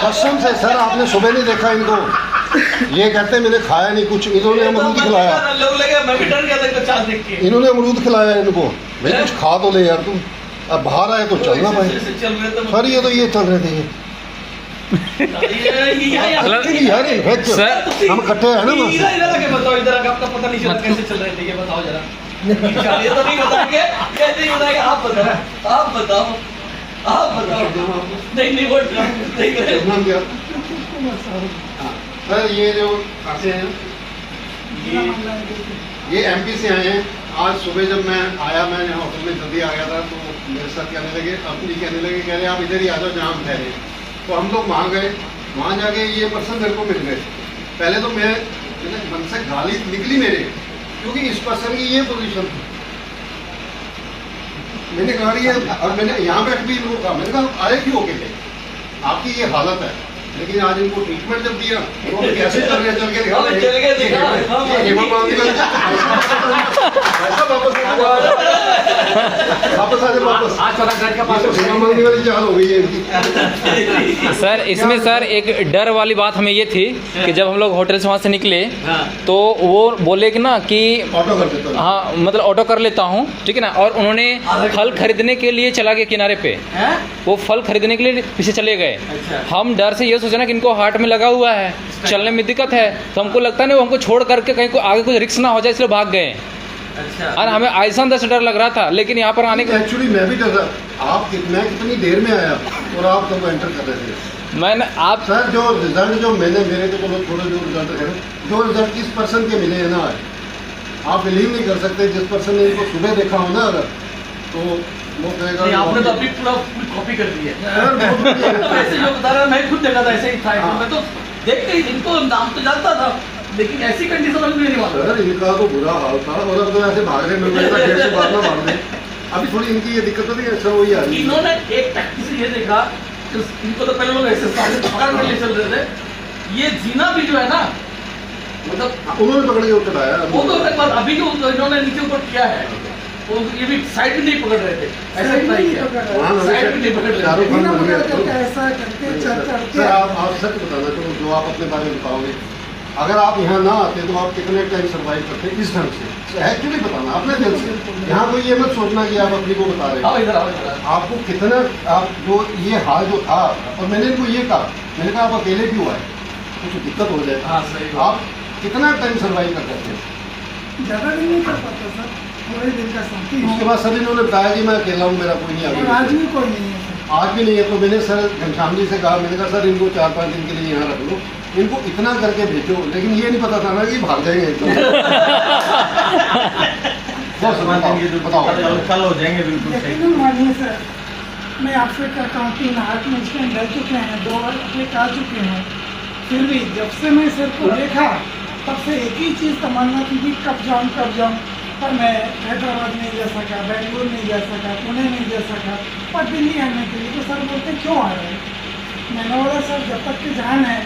कसम से सर, आपने सुबह नहीं देखा इनको? ये कहते हैं मैंने खाया नहीं कुछ, इन्होंने अमरूद खिलाया। मैं भी डर गया था इनको चाल देख के। इन्होंने अमरूद खिलाया इनको। भाई कुछ खा तो ले यार तुम, अब बाहर आए तो चलना भाई। सर ये तो ये चल रहे थे यार इन्फेक्ट, हम इकट्ठे हैं ना। बताओ इधर आपका पता नहीं चला कैसे चल रहे थे, ये बताओ जरा। ये तो नहीं बताएंगे, कैसे नहीं बताएंगे? आप बताओ, आप बताओ, आप बताओ। नहीं बोल रहा। सर ये जो आते हैं ये एमपी से आए हैं। आज सुबह जब मैं आया, मैं यहाँ होटल में जल्दी आ गया था, तो मेरे साथ कहने लगे, अपनी कहने लगे, कह रहे आप इधर ही आ जाओ जहाँ हम ठहरे। तो हम लोग वहाँ गए, वहाँ जाके ये पर्सन मेरे को मिल गए। पहले तो मैं मन से गाली निकली मेरे, क्योंकि इस पर्सन की ये पोजीशन थी। मैंने कहा ये, और मैंने यहाँ बैठ भी इनको कहा, मैंने कहा आए क्यों अकेले, आपकी ये हालत है। लेकिन आज इनको ट्रीटमेंट जब दिया तो हम कैसे चल रहे, चल के दिखा वापस आ जाए, वापस आज मांगने वाली चाल हो गई है इनकी। सर इसमें सर एक डर वाली बात हमें ये थी कि जब हम लोग होटल से वहाँ से निकले तो वो बोले कि ना कि ऑटो कर देता हूं। हाँ मतलब ऑटो कर लेता हूँ, ठीक है ना। और उन्होंने फल खरीदने के लिए चला गया किनारे पे, वो फल खरीदने के लिए पीछे चले गए। हम डर से ये सोचा ना कि इनको हार्ट में लगा हुआ है, चलने में दिक्कत है, तो हमको लगता नहीं वो हमको छोड़ करके कहीं को आगे कुछ रिस्क ना हो जाए, इसलिए भाग गए। और हमें ऐसा अंदर से डर लग रहा था, लेकिन यहाँ पर आने के एक्चुअली मैं भी डर रहा। आप कितनी देर में आया और आप सबको एंटर कर रहे थे। मैंने आप सर जो रिजल्ट जो मैंने मेरे को बोलो थोड़े जो रिजल्ट है, जो रिजल्ट किस पर्सन के मिले हैं ना, आप बिलीव नहीं कर सकते। जिस पर्सन ने इनको सुबह देखा हो ना अगर, तो वो कहेगा नहीं, आपने तो अभी पूरा कॉपी कर दी है। ऐसे जो बता रहा मैं खुद देखा था, ऐसे ही था। मैं तो देखते ही इनको नाम तो जानता था, लेकिन ऐसी कंडीशन में नहीं मालूम। सर इनका तो बुरा हाल था, और अब तो ऐसे भाग रहे, मैं डेढ़ से बात ना भाग रहे। अभी थोड़ी इनकी ये दिक्कत होती है, अच्छा वही आ रही है। इन्होंने एक टैक्सी से ये देखा कि इनको तो पहले लोग ऐसे पकड़ कर ले चल रहे थे, ये जीना भी जो है ना, मतलब उन्होंने पकड़ के उठाया। वो तो एक बार अभी जो इन्होंने नीचे ऊपर किया है, वो ये भी साइड भी नहीं पकड़ रहे थे, ऐसा ही नहीं किया, साइड भी नहीं पकड़ रहे थे। सर आप सच बताना चाहो, जो आप अपने बारे में बताओगे, अगर आप यहाँ ना आते तो आप कितने टाइम सर्वाइव करते इस ढंग से? एक्चुअली बताना अपने दिल से, यहाँ कोई ये मत सोचना कि आप अपनी को बता रहे हैं। आपको कितना, आप जो ये हाल जो था, और मैंने इनको ये कहा, मैंने कहा आप अकेले क्यों आए, कुछ दिक्कत हो जाए। आप कितना टाइम सर्वाइव कर सकते हैं? ज़्यादा दिन नहीं कर पाता सर, थोड़े दिन का शांति। उसके बाद सर इन्होंने बताया कि मैं अकेला हूँ, मेरा कोई नहीं आगे। आज भी कोई नहीं है, आज भी नहीं है। तो मैंने सर घनश्याम जी से कहा, मैंने कहा सर इनको 4-5 दिन के लिए यहाँ रख लो, इनको इतना करके भेजो। लेकिन ये नहीं पता था ना कि भाग जाएंगे एकदम। बताओ कल हो जाएंगे बिल्कुल यकीन मानिए सर, मैं आपसे कहता हूँ 3 8 महीने रह चुके हैं, 2 बार क्लिक आ चुके हैं, फिर भी जब से मैं सर को देखा तब से एक ही चीज़ तमन्ना थी कि कब जाऊँ। पर मैं हैदराबाद नहीं जा सका, बेंगलुरु नहीं जा सका, पुणे नहीं जा सका, पर दिल्ली आने के लिए। तो सर बोलते क्यों आ रहे हैं? मैंने बोला सर जब तक की जान है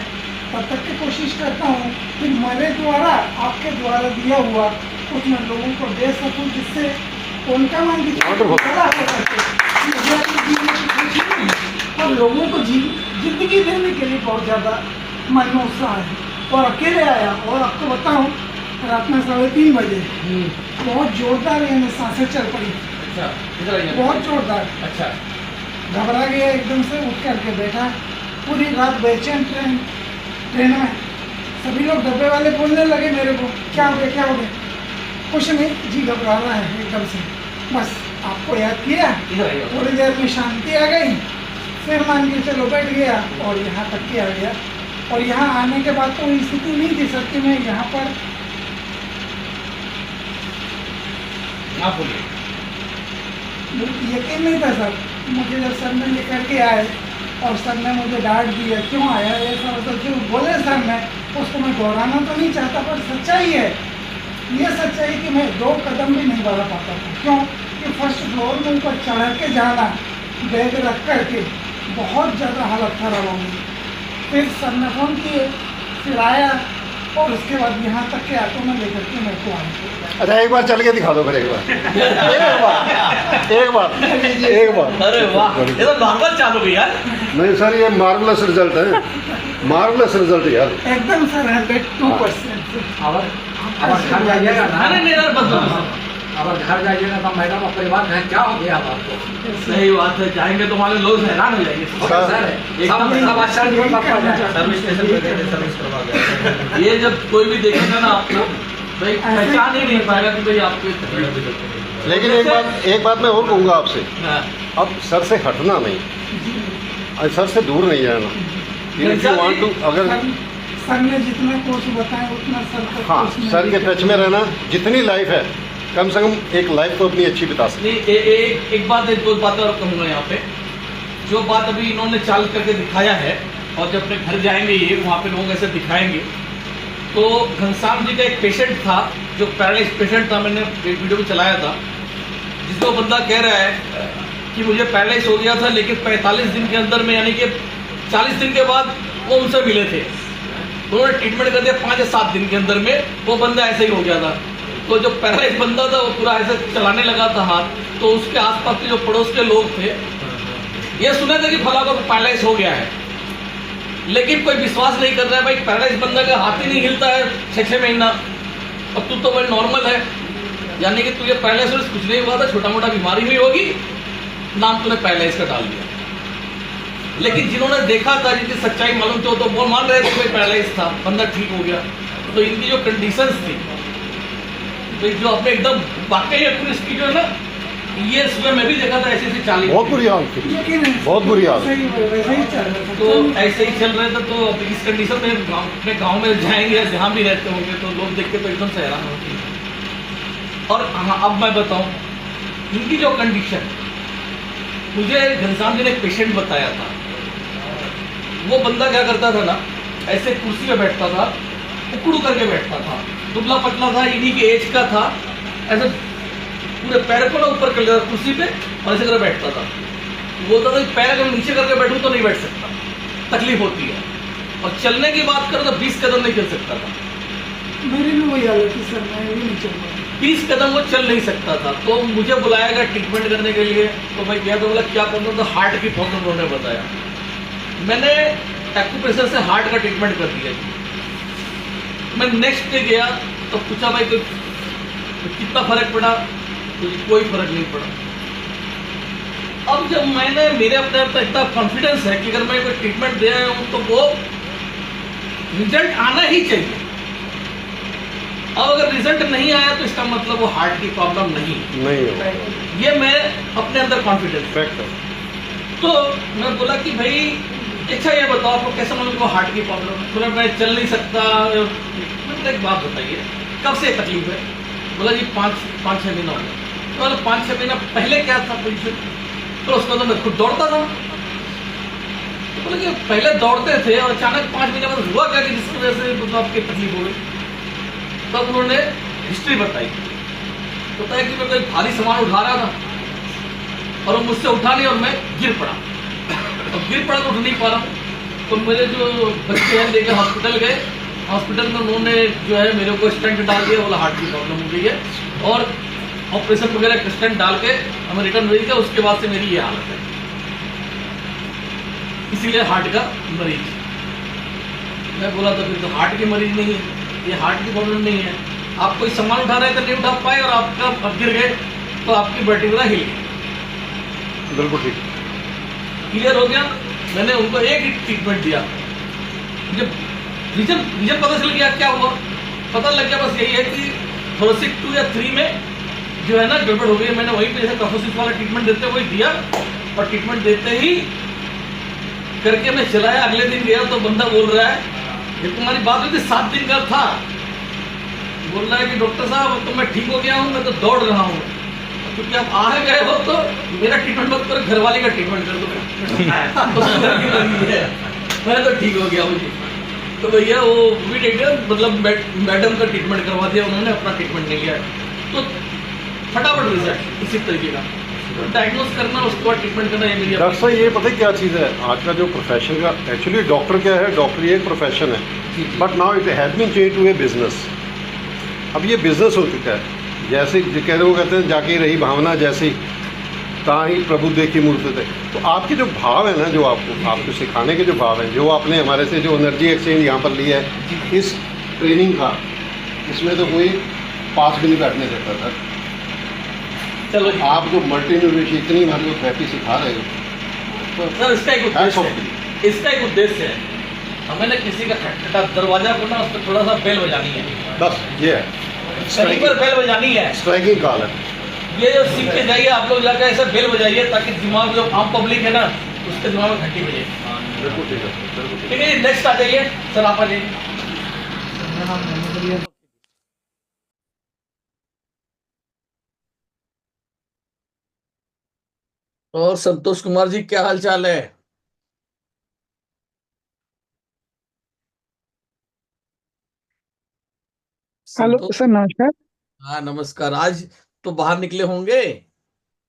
तब तक की कोशिश करता हूँ कि मेरे द्वारा, आपके द्वारा दिया हुआ कुछ मैं लोगों को दे सकूँ, जिससे उनका मन भी बड़ा हो सके, और लोगों को जिंदगी देने के लिए बहुत ज़्यादा मन में उत्साह है। और अकेले आया, और आपको बताऊँ रात में 3:30 बजे बहुत जोरदार यानी सांसें चल पड़ी। अच्छा, बहुत जोरदार। अच्छा, घबरा गया, एकदम से उठ करके बैठा, पूरी रात बेचैन ट्रेन में। सभी लोग डब्बे वाले बोलने लगे मेरे को, क्या हो गया? कुछ नहीं जी, घबरा रहा है एकदम से। बस आपको याद किया, थोड़ी देर में शांति आ गई, फिर मान के चलो बैठ गया, और यहाँ तक के आ गया। और यहाँ आने के बाद तो स्थिति नहीं थी सर कि मैं यहाँ पर यकीन नहीं था सर। मुझे जब सर ने लेकर के आए और सर ने मुझे डांट दिया, क्यों आया ये सर, जो बोले सर ने उसको मैं दोहराना तो नहीं चाहता, पर सच्चाई है, ये सच्चाई कि मैं 2 कदम भी नहीं बढ़ा पाता था। क्यों कि फर्स्ट फ्लोर में ऊपर चढ़ के जाना, बैग रख कर के, बहुत ज़्यादा हालत खराब हो गई। फिर सर ने फ़ोन किए, फिर आया, और उसके बाद यहाँ तक के ऑटो में लेकर के मेरे को आए। अच्छा एक बार चल के दिखा दो फिर एक बार एक बार अरे वाह, ये तो नॉर्मल चालू है यार। नहीं सर, ये मार्वलस रिजल्ट है, मार्वलस रिजल्ट यार। एकदम सर 102%। अब घर जाइएगा ना, नहीं यार, बस अब घर जाइएगा तो मैडम और परिवार घर क्या हो गया अब आपको? सही बात है, जाएंगे तो हमारे लोग हैरान हो जाएंगे। सब आश्चर्य में पड़ जाएगा। सर्विस स्टेशन पे गए थे, सर्विस करवा गए। ये जब कोई भी देखेगा ना आपको, भाई पहचान ही नहीं पाएगा कि भाई आपको इस तकलीफ है। लेकिन एक बात मैं और कहूँगा आपसे, हाँ। अब सर से हटना नहीं, और सर से दूर नहीं जाना। If you want to, अगर सर ने जितना कोर्स बताया उतना सर को हाँ कोर्स में सर के टच में रहना, जितनी लाइफ है कम से कम एक लाइफ तो अपनी अच्छी बिता सकते। नहीं, एक बात, एक दो बातें और कहूँगा यहाँ पे। जो बात अभी इन्होंने चाल करके दिखाया है, और जब अपने घर जाएंगे ये वहाँ पे लोग ऐसे दिखाएंगे, तो घनश्याम जी का एक पेशेंट था जो पैरालाइज पेशेंट था, मैंने एक वीडियो में चलाया था, जिसको बंदा कह रहा है कि मुझे पैरालाइज हो गया था, लेकिन 45 दिन के अंदर में, यानी कि 40 दिन के बाद वो उनसे मिले थे। उन्होंने ट्रीटमेंट कर दिया, 5 या 7 दिन के अंदर में वो बंदा ऐसे ही हो गया था। तो जो पैरालाइज बंदा था वो पूरा ऐसे चलाने लगा था हाथ, तो उसके आसपास के जो पड़ोस के लोग थे ये सुने थे कि फला को पैरालाइज हो गया है, लेकिन कोई विश्वास नहीं कर रहा है। भाई पैरालाइज बंदा का हाथ ही नहीं हिलता है 6-6 महीना, और तू तो भाई नॉर्मल है, यानी कि तुझे पैरालाइज कुछ नहीं हुआ था, छोटा मोटा बीमारी हुई होगी, नाम तूने पैरालाइज का डाल दिया। लेकिन जिन्होंने देखा था, जिनकी सच्चाई मालूम थी, तो वो मान रहे थे कि पैरालाइज था, बंदा ठीक हो गया। तो इनकी जो कंडीशंस थी, तो जो अपने एकदम वाकई इसकी जो है ना, ये सुबह मैं भी देखा था ऐसे चाली, बहुत बुरी हालत थी, लेकिन बहुत बुरी हालत। सही वैसे ही चल रहा था। तो ऐसे ही चल रहे थे। तो अब इस कंडीशन में अपने गांव में जाएंगे, जहाँ भी रहते होंगे, तो लोग देख के तो एकदम से हैरान होते हैं। और हाँ, अब मैं बताऊं इनकी जो कंडीशन, मुझे घनश्याम जी ने एक पेशेंट बताया था। वो बंदा क्या करता था ना, ऐसे कुर्सी पे बैठता था, उकड़ू करके बैठता था, दुबला पतला था, इन्हीं के एज का था, ऐसे पूरे पैर को ना ऊपर कर लेता कुर्सी पे और ऐसे कर बैठता था। बोलता था पैर अगर नीचे करके बैठूं तो नहीं बैठ सकता, तकलीफ होती है। और चलने की बात करो तो 20 कदम नहीं चल सकता था। मेरी भी वही हालत थी सर, मैं भी नहीं चल रहा। 20 कदम वो चल नहीं सकता था। तो मुझे बुलाया गया ट्रीटमेंट करने के लिए। तो मैं गया तो बोला क्या प्रॉब्लम था, हार्ट की प्रॉब्लम उन्होंने बताया। मैंने एक्यूप्रेशर से हार्ट का ट्रीटमेंट कर दिया। मैं नेक्स्ट डे गया तो पूछा भाई तो कितना फर्क पड़ा, तो कोई फर्क नहीं पड़ा। अब जब मैंने, मेरे अपने आप इतना कॉन्फिडेंस है कि अगर मैं कोई ट्रीटमेंट दे आया हूँ तो वो रिजल्ट आना ही चाहिए। अब अगर रिजल्ट नहीं आया तो इसका मतलब वो हार्ट की प्रॉब्लम नहीं नहीं, ये मैं अपने अंदर कॉन्फिडेंस। फैक्ट है। तो मैं बोला कि भाई अच्छा ये बताओ आपको कैसे मालूम को हार्ट की प्रॉब्लम है? बोला मैं चल नहीं सकता। मैंने एक बात बताइए कब से तकलीफ है? बोला जी 5-6 महीना हो गया। तो बोला 5-6 महीना पहले क्या था पोजिशन? तो उसका तो मैं खुद दौड़ता था। तो बोला कि पहले दौड़ते थे और अचानक 5 महीने बाद हुआ क्या कि जिसकी वजह से मतलब आपकी तकलीफ हो गई? तब उन्होंने हिस्ट्री बताई। बताया कि मैं कोई भारी सामान उठा रहा था और वो मुझसे उठा नहीं और मैं गिर पड़ा। और गिर पड़ा तो उठ नहीं पा रहा हूँ। तो मेरे जो बच्चे हैं लेके हॉस्पिटल गए। हॉस्पिटल में उन्होंने जो है मेरे को स्टेंट डाल दिया। बोला हार्ट की प्रॉब्लम हो गई है और ऑपरेशन वगैरह स्टेंट डाल के हमें रिटर्न भेज दिया। उसके बाद से मेरी ये हालत है, इसीलिए हार्ट का मरीज। मैं बोला तो फिर तो हार्ट के मरीज नहीं है, ये हार्ट की प्रॉब्लम नहीं है। आप कोई सामान उठा रहे थे नहीं उठा पाए और आपका अब गिर गए तो आपकी वर्टिब्रा हिल गई। बिल्कुल ठीक, क्लियर हो गया। मैंने उनको एक ही ट्रीटमेंट दिया। जब रीजन पता चल गया क्या हुआ, पता लग गया बस यही है कि थोरोसिक 2 या 3 में जो है ना गड़बड़ हो गई। मैंने वहीं पे जैसे टफोसिस वाला ट्रीटमेंट देते वही दिया और ट्रीटमेंट देते ही करके मैं चलाया। अगले दिन गया तो बंदा बोल रहा है ये तुम्हारी बात हुई थी 7 दिन का था। बोल रहा है कि डॉक्टर साहब तो मैं ठीक हो गया हूँ, मैं तो दौड़ रहा हूँ। क्योंकि आप आ गए हो तो मेरा ट्रीटमेंट मत करो, घर वाले का ट्रीटमेंट कर दो। मैं तो ठीक हो गया मुझे। तो भैया वो भी मतलब मैडम का ट्रीटमेंट करवा दिया उन्होंने, अपना ट्रीटमेंट नहीं लिया। तो फटाफट रिजल्ट इसी तरीके का। डायग्नोस करना, उसके बाद ट्रीटमेंट करना, ये मेरी डॉक्टर साहब ये पता है क्या चीज़ है आज का जो प्रोफेशन का, एक्चुअली डॉक्टर क्या है, डॉक्टर ये एक प्रोफेशन है, but now it has been change to a business. अब ये बिजनेस हो चुका है। जैसे वो कहते हैं जाके रही भावना जैसी ता ही प्रभु देखी मूर्त थे। तो आपके जो भाव है ना, जो आपको सिखाने के जो भाव हैं, जो आपने हमारे से जो एनर्जी एक्सचेंज यहाँ पर लिया है इस ट्रेनिंग का, इसमें तो कोई पास भी नहीं बैठने देता था। चलो जी। आप जो मल्टी न्यूट्रिशन इतनी हमारे को थेरेपी सिखा रहे हो, तो सर इसका एक Hats उद्देश्य off है, इसका एक उद्देश्य है, हमें ना किसी का खटखटा दरवाजा को ना, उस पर थोड़ा सा बेल बजानी है, बस ये है कहीं पर बेल बजानी है। स्ट्राइकिंग कॉल है। ये जो सीख के जाइए आप लोग, जाकर ऐसे बेल बजाइए ताकि दिमाग जो आम पब्लिक है ना, उसके दिमाग में घंटी बजे। बिल्कुल ठीक है, बिल्कुल ठीक ठीक है, नेक्स्ट आ जाइए सर, आप आ जाइए। और संतोष कुमार जी, क्या हाल चाल है? हेलो संतोष। सर, नमस्कार। हाँ नमस्कार। आज तो बाहर निकले होंगे?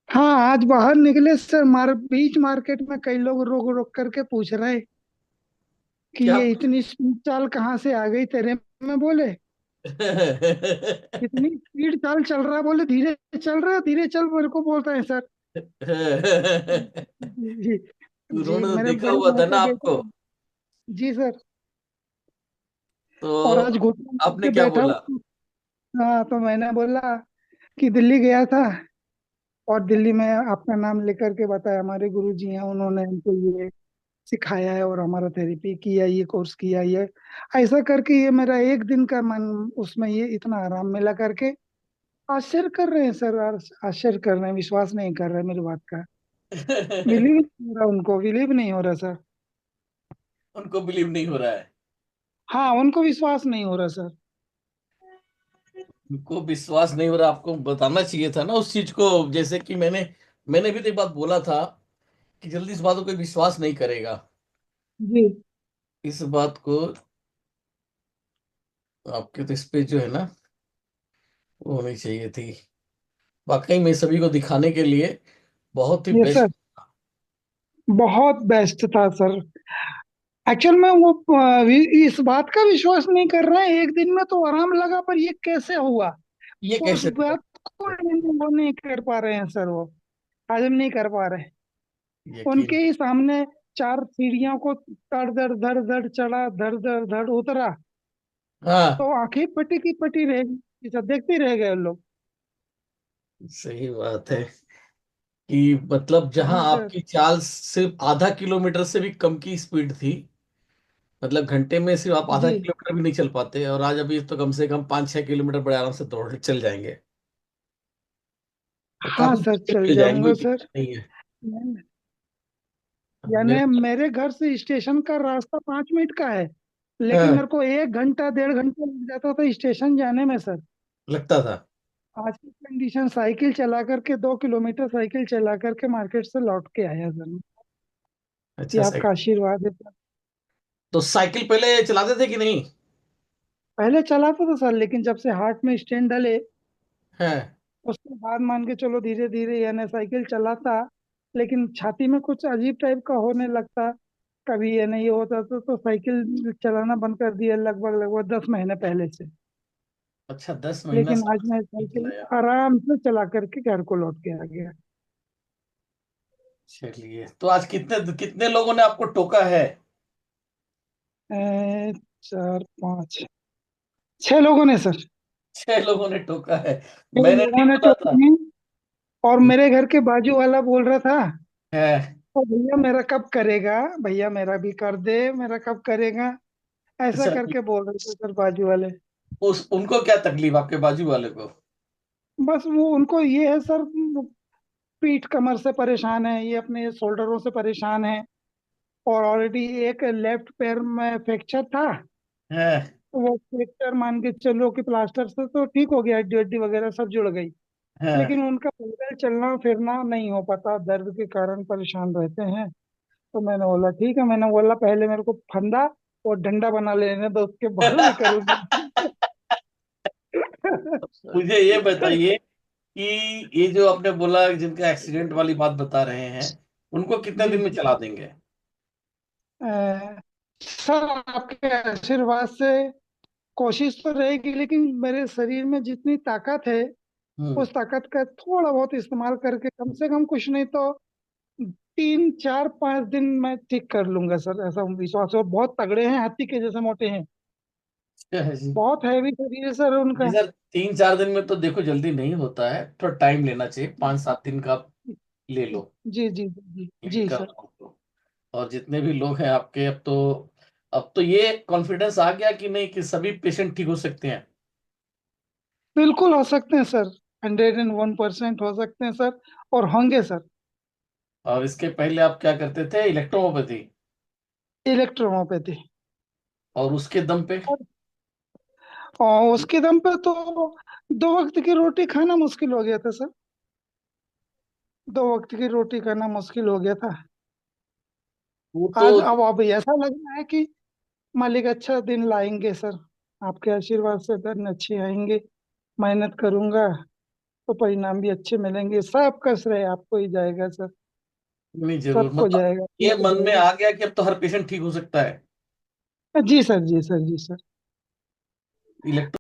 हाँ, आज बाहर निकले सर, बीच मार्केट में कई लोग रोक रोक करके पूछ रहे हैं कि क्या? ये इतनी स्पीड चाल कहाँ से आ गई तेरे में। बोले इतनी स्पीड चाल चल रहा है, बोले धीरे चल रहा है, धीरे चल, मेरे को बोलता है सर। जी। जी, उन्होंने तो मेरे देखा बड़े हुआ भाई था का ना बेटा। आपको, जी सर। और तो आज घुटने आपने के क्या बैठा बोला? हूँ। हाँ, तो मैंने बोला कि दिल्ली गया था, और दिल्ली में आपका नाम लेकर के बताया, हमारे गुरुजी हैं, उन्होंने हमको ये सिखाया है और हमारा थेरेपी किया, ये कोर्स किया, ये ऐसा करके ये मेरा एक दिन का मन, उसमें ये इतना आराम मिला करके आश्चर्य कर रहे हैं सर, आश्चर्य कर रहे हैं, विश्वास नहीं कर रहे मेरी बात का। बिलीव नहीं हो रहा, उनको बिलीव नहीं हो रहा सर। उनको बिलीव नहीं हो रहा है? हाँ, उनको विश्वास नहीं हो रहा सर। उनको विश्वास नहीं हो रहा, आपको बताना चाहिए था ना उस चीज को। जैसे कि मैंने भी तो एक बात बोला था कि जल्दी इस बात को कोई विश्वास नहीं करेगा। जी। इस बात को आपके तो इस पे जो है ना, वो होनी चाहिए थी। वाकई में सभी को दिखाने के लिए बहुत ही ये सर बेस्ट। बहुत बेस्ट था सर। एक्चुअल में वो इस बात का विश्वास नहीं कर रहे हैं, एक दिन में तो आराम लगा, पर ये कैसे हुआ, ये उस कैसे? बात को वो नहीं कर पा रहे हैं सर, वो हजम नहीं कर पा रहे। उनके यकीन। ही सामने 4 सीढ़ियों को धड़ धड़ धड़ धड़ चढ़ा, धड़ धड़ धड़ उतरा, तो हाँ, आंखें पटी की पटी रह गई सर, देखते ही रह गए लोग। सही बात है कि मतलब जहां जी सर। आपकी चाल सिर्फ आधा किलोमीटर से भी कम की स्पीड थी, मतलब घंटे में सिर्फ आप आधा जी। किलोमीटर भी नहीं चल पाते, और आज अभी तो कम से कम 5-6 किलोमीटर बड़े आराम से दौड़ चल जाएंगे। तो हाँ काफी सर, दूर चल चल जाएंगे, कोई जाऊंगा दिक्कत सर। नहीं है। मेरे यानी मेरे घर से स्टेशन का रास्ता 5 मिनट का है, लेकिन हाँ, मेरे को 1 घंटा 1.5 घंटा लग जाता था स्टेशन जाने में सर। लगता था। आज की कंडीशन, साइकिल चला करके 2 किलोमीटर साइकिल चला करके मार्केट से लौट के आया सर। ये अच्छा, आपका साइकिल। आशीर्वाद है सर। तो साइकिल पहले चलाते थे कि नहीं? पहले चलाता था सर, लेकिन जब से हार्ट में स्टेंट डले, हाँ। उसके बाद मान के चलो धीरे धीरे यानी साइकिल चलाता, लेकिन छाती में कुछ अजीब टाइप का होने लगता, कभी ये नहीं होता, तो साइकिल चलाना बंद कर दिया लगभग लगभग 10 महीने पहले से। अच्छा, 10 महीना लेकिन से आज मैं नहीं साइकिल चलाया? आराम से चला करके घर को लौट के आ गया। चलिए, तो आज कितने कितने लोगों ने आपको टोका है? 4 5 6 लोगों ने सर। 6 लोगों ने टोका है? छह मैंने लोगों नहीं ने बोला था? टोके हैं। और मेरे घर के बाजू वाला बोल रहा था, है। ओ भैया मेरा कब करेगा, भैया मेरा भी कर दे, मेरा कब करेगा, ऐसा अच्छा, करके बोल रहे थे सर बाजू वाले। उस उनको क्या तकलीफ, आपके बाजू वाले को? बस वो उनको ये है सर, वो पीठ कमर से परेशान है, ये अपने शोल्डरों से परेशान है, और ऑलरेडी एक लेफ्ट पैर में फ्रैक्चर था। है। तो वो फ्रैक्चर मान के चलो कि प्लास्टर से तो ठीक हो गया, हड्डी हड्डी वगैरह सब जुड़ गई, है। लेकिन उनका पैदल चलना फिरना नहीं हो पाता, दर्द के कारण परेशान रहते हैं। तो मैंने बोला ठीक है, मैंने बोला पहले मेरे को फंदा और डंडा बना लेने दो, उसके बाद में करूंगी। मुझे ये बताइए कि ये जो आपने बोला जिनका एक्सीडेंट वाली बात बता रहे हैं, उनको कितने दिन में चला देंगे? सर आपके आशीर्वाद से कोशिश तो रहेगी, लेकिन मेरे शरीर में जितनी ताकत है हम्म। उस ताकत का थोड़ा बहुत इस्तेमाल करके कम से कम कुछ नहीं तो 3 4 5 दिन में ठीक कर लूंगा सर, ऐसा विश्वास है। बहुत तगड़े हैं, हाथी के जैसे मोटे हैं, क्या है जी? बहुत हैवी शरीर है सर जी उनका। सर, 3-4 दिन में तो देखो जल्दी नहीं होता है, थोड़ा टाइम लेना चाहिए, 5-7 दिन का आप ले लो, जी जी जी जी यही जी कर सर। रहा हूँ तो। और जितने भी लोग हैं आपके, अब तो ये कॉन्फिडेंस आ गया कि नहीं कि सभी पेशेंट ठीक हो सकते हैं। बिल्कुल हो सकते हैं सर, 101% हो सकते हैं सर, और होंगे सर। और इसके पहले आप क्या करते थे? इलेक्ट्रोपैथी। इलेक्ट्रोमोपैथी। और उसके दम पे? और उसके दम पे तो 2 वक्त की रोटी खाना मुश्किल हो गया था सर, 2 वक्त की रोटी खाना मुश्किल हो गया था। वो तो आज अब ऐसा लग रहा है कि मालिक अच्छा दिन लाएंगे सर, आपके आशीर्वाद से दिन अच्छे आएंगे। मेहनत करूंगा तो परिणाम भी अच्छे मिलेंगे, सब का श्रेय आपको ही जाएगा सर, नहीं, जरूर, सबको मतलब जाएगा, ये आपको मन में जाएगा। आ गया कि अब तो हर पेशेंट ठीक हो सकता है। जी सर, जी सर, जी सर। इलेक्ट्रो